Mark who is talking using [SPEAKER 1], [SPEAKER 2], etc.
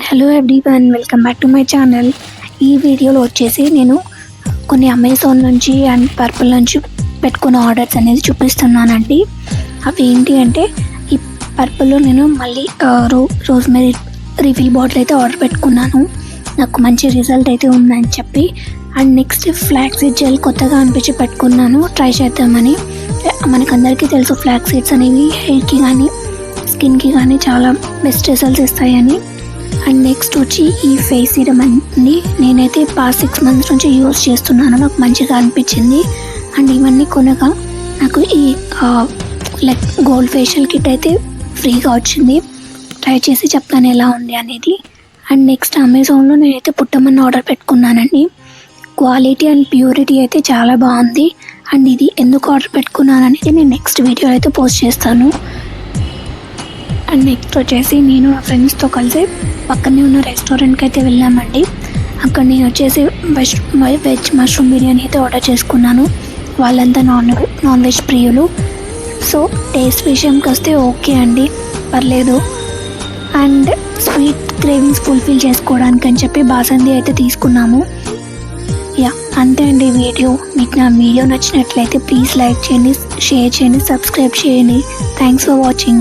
[SPEAKER 1] Hello everyone, welcome back to my channel. ఈ వీడియోలో వచ్చేసి నేను కొన్ని అమెజాన్ నుంచి అండ్ పర్పుల్ నుంచి పెట్టుకున్న ఆర్డర్స్ అనేది చూపిస్తున్నానండి. అవి ఏంటి అంటే, ఈ పర్పుల్లో నేను మళ్ళీ రోజ్మెరీ రిఫిల్ బాటిల్ అయితే ఆర్డర్ పెట్టుకున్నాను. నాకు మంచి రిజల్ట్ అయితే ఉందని చెప్పి. And next flax seed gel కొత్తగా అనిపించి పెట్టుకున్నాను, ట్రై చేద్దామని. మనకందరికీ తెలుసు ఫ్లాక్స్ సీడ్స్ అనేవి హెయిర్కి కానీ స్కిన్కి కానీ చాలా బెస్ట్ రిజల్ట్స్ ఇస్తాయని. అండ్ నెక్స్ట్ వచ్చి ఈ ఫేస్ సీరమ్ అండి. నేనైతే పాస్ట్ 6 months నుంచి యూజ్ చేస్తున్నాను, నాకు మంచిగా అనిపించింది. అండ్ ఇవన్నీ కొనగా నాకు ఈ లైక్ గోల్డ్ ఫేషియల్ కిట్ అయితే ఫ్రీగా వచ్చింది. ట్రై చేసి చెప్తాను ఎలా ఉంది అనేది. అండ్ నెక్స్ట్ అమెజాన్లో నేనైతే పుట్టమన్న ఆర్డర్ పెట్టుకున్నానండి. క్వాలిటీ అండ్ ప్యూరిటీ అయితే చాలా బాగుంది. అండ్ ఇది ఎందుకు ఆర్డర్ పెట్టుకున్నాను అనేది నేను నెక్స్ట్ వీడియో అయితే పోస్ట్ చేస్తాను. అండ్ నెక్స్ట్ వచ్చేసి నేను నా ఫ్రెండ్స్తో కలిసి పక్కనే ఉన్న రెస్టారెంట్కి అయితే వెళ్ళామండి. అక్కడ నేను వచ్చేసి వెజ్ మష్రూమ్ బిర్యానీ అయితే ఆర్డర్ చేసుకున్నాను. వాళ్ళంతా నాన్ వెజ్ ప్రియులు. సో టేస్ట్ విషయంకి వస్తే ఓకే అండి, పర్లేదు. అండ్ స్వీట్ క్రేవింగ్స్ ఫుల్ఫిల్ చేసుకోవడానికి అని చెప్పి బాసంది అయితే తీసుకున్నాము. అంతే అండి వీడియో. మీకు నా వీడియో నచ్చినట్లయితే ప్లీజ్ లైక్ చేయండి, షేర్ చేయండి, సబ్స్క్రైబ్ చేయండి. Thanks for watching.